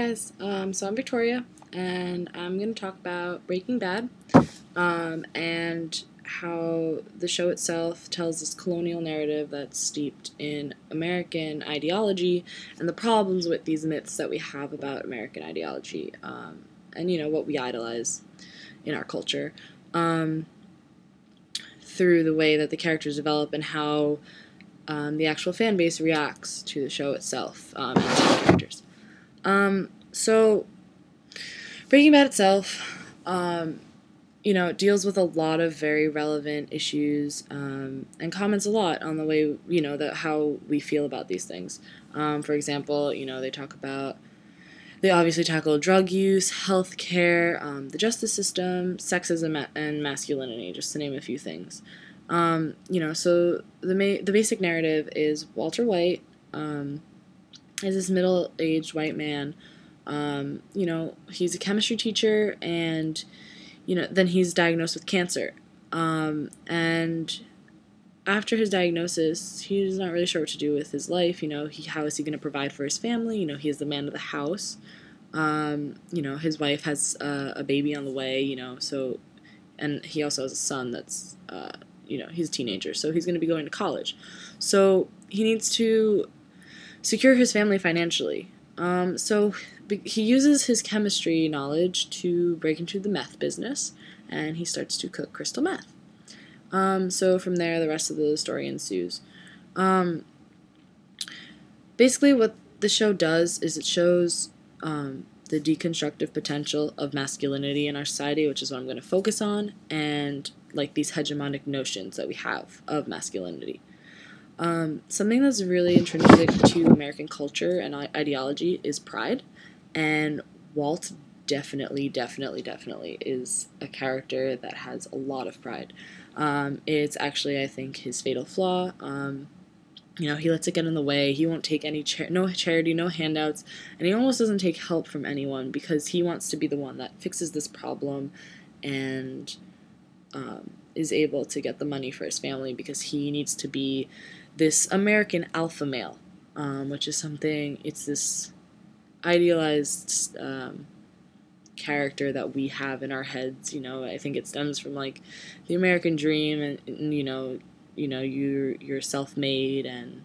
guys, so I'm Victoria, and I'm going to talk about Breaking Bad, and how the show itself tells this colonial narrative that's steeped in American ideology and the problems with these myths that we have about American ideology, and what we idolize in our culture, through the way that the characters develop and how the actual fan base reacts to the show itself, and to the characters. So Breaking Bad itself, it deals with a lot of very relevant issues, and comments a lot on the way, that how we feel about these things. For example, they obviously tackle drug use, healthcare, the justice system, sexism, and masculinity, just to name a few things. So the basic narrative is Walter White is this middle-aged white man. He's a chemistry teacher, and then he's diagnosed with cancer. And after his diagnosis, he's not really sure what to do with his life. How is he going to provide for his family? He is the man of the house. His wife has a baby on the way. And he also has a son that's, he's a teenager, so he's going to be going to college. So he needs to secure his family financially. So he uses his chemistry knowledge to break into the meth business, and he starts to cook crystal meth. So from there, the rest of the story ensues. Basically, what the show does is it shows the deconstructive potential of masculinity in our society, which is what I'm going to focus on, and these hegemonic notions that we have of masculinity. Something that's really intrinsic to American culture and ideology is pride, and Walt definitely is a character that has a lot of pride. It's actually, I think, his fatal flaw. He lets it get in the way. He won't take any no charity, no handouts, and he almost doesn't take help from anyone because he wants to be the one that fixes this problem and is able to get the money for his family because he needs to be this American alpha male, which is it's this idealized character that we have in our heads. I think it stems from the American dream, and you're self-made and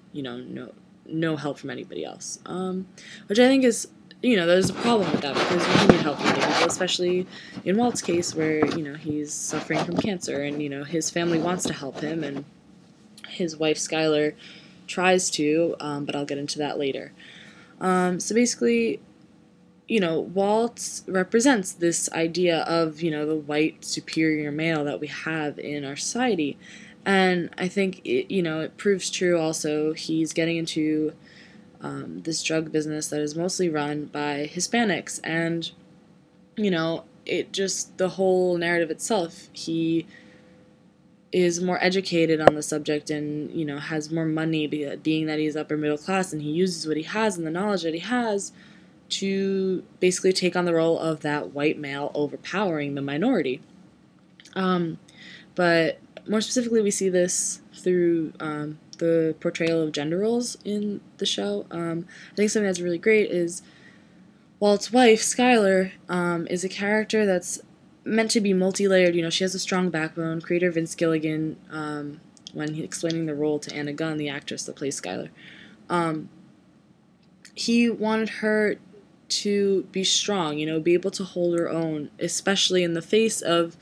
no help from anybody else, which I think is there's a problem with that because you need help from other people, especially in Walt's case where he's suffering from cancer and his family wants to help him and his wife Skylar tries to, but I'll get into that later. So basically, Walt represents this idea of, the white superior male that we have in our society. And I think, it proves true also. He's getting into this drug business that is mostly run by Hispanics. And, the whole narrative itself, he is more educated on the subject and, has more money being that he's upper middle class, and he uses what he has and the knowledge that he has to basically take on the role of that white male overpowering the minority. But more specifically, we see this through the portrayal of gender roles in the show. I think something that's really great is Walt's wife, Skylar, is a character that's meant to be multi-layered. She has a strong backbone. Creator Vince Gilligan, when he's explaining the role to Anna Gunn, the actress that plays Skylar, he wanted her to be strong, be able to hold her own, especially in the face of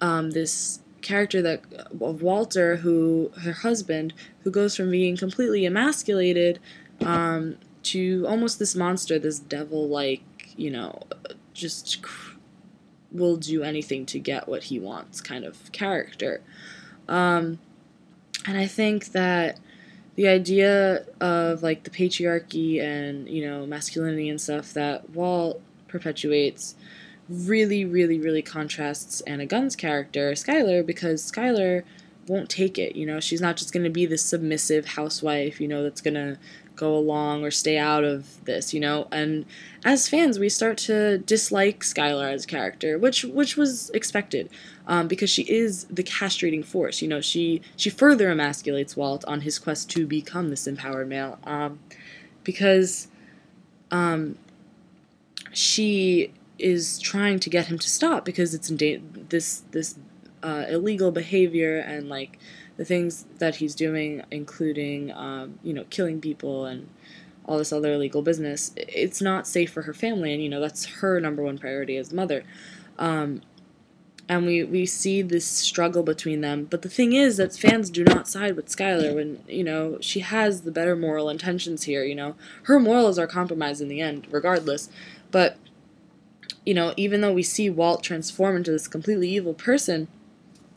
this character of Walter, her husband, who goes from being completely emasculated to almost this monster, this devil-like, just will do anything to get what he wants kind of character. And I think that the idea of the patriarchy and masculinity and stuff that Walt perpetuates really contrasts Anna Gunn's character, Skylar, because Skylar won't take it. She's not just going to be this submissive housewife, that's going to go along or stay out of this, and as fans we start to dislike Skylar as a character, which was expected, because she is the castrating force. She further emasculates Walt on his quest to become this empowered male, because she is trying to get him to stop because it's this illegal behavior, and like the things that he's doing, including killing people and all this other illegal business. It's not safe for her family, and that's her number one priority as a mother. And we see this struggle between them. But the thing is that fans do not side with Skylar when, she has the better moral intentions here. Her morals are compromised in the end, regardless. But, even though we see Walt transform into this completely evil person,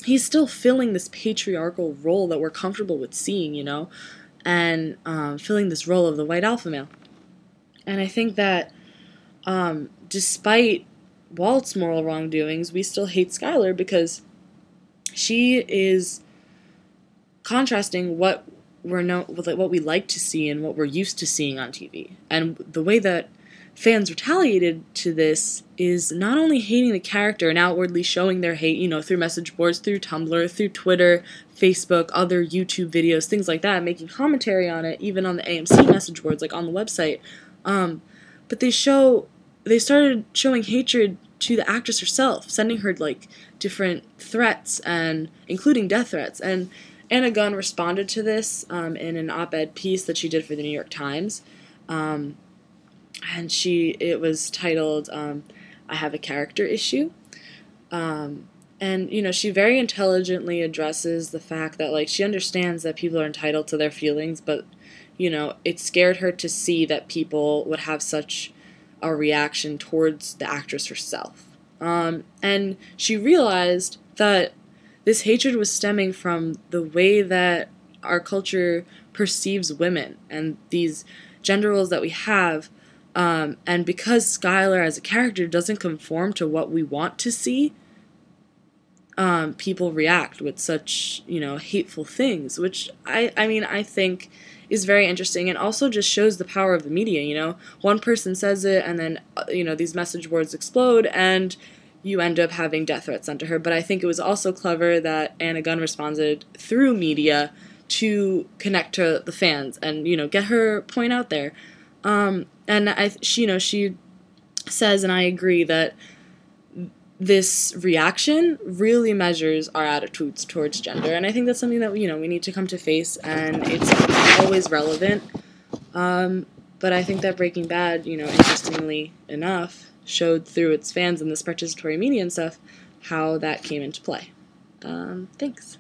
he's still filling this patriarchal role that we're comfortable with seeing, and filling this role of the white alpha male. And I think that despite Walt's moral wrongdoings, we still hate Skylar because she is contrasting what what we like to see and what we're used to seeing on TV. And the way that fans retaliated to this is not only hating the character and outwardly showing their hate, through message boards, through Tumblr, through Twitter, Facebook, other YouTube videos, things like that, making commentary on it, even on the AMC message boards, like on the website. But they started showing hatred to the actress herself, sending her like different threats, and including death threats. And Anna Gunn responded to this in an op-ed piece that she did for the New York Times, and it was titled "I Have a Character Issue," and she very intelligently addresses the fact that like she understands that people are entitled to their feelings, but it scared her to see that people would have such a reaction towards the actress herself. And she realized that this hatred was stemming from the way that our culture perceives women and these gender roles that we have. And because Skylar as a character doesn't conform to what we want to see, people react with such, hateful things, which I think is very interesting, and also just shows the power of the media. One person says it, and then, these message boards explode, and you end up having death threats sent to her. But I think it was also clever that Anna Gunn responded through media to connect to the fans and, get her point out there. And she says, and I agree, that this reaction really measures our attitudes towards gender, and I think that's something that we need to come to face, and it's always relevant. But I think that Breaking Bad, interestingly enough, showed through its fans and this participatory media and stuff how that came into play. Thanks.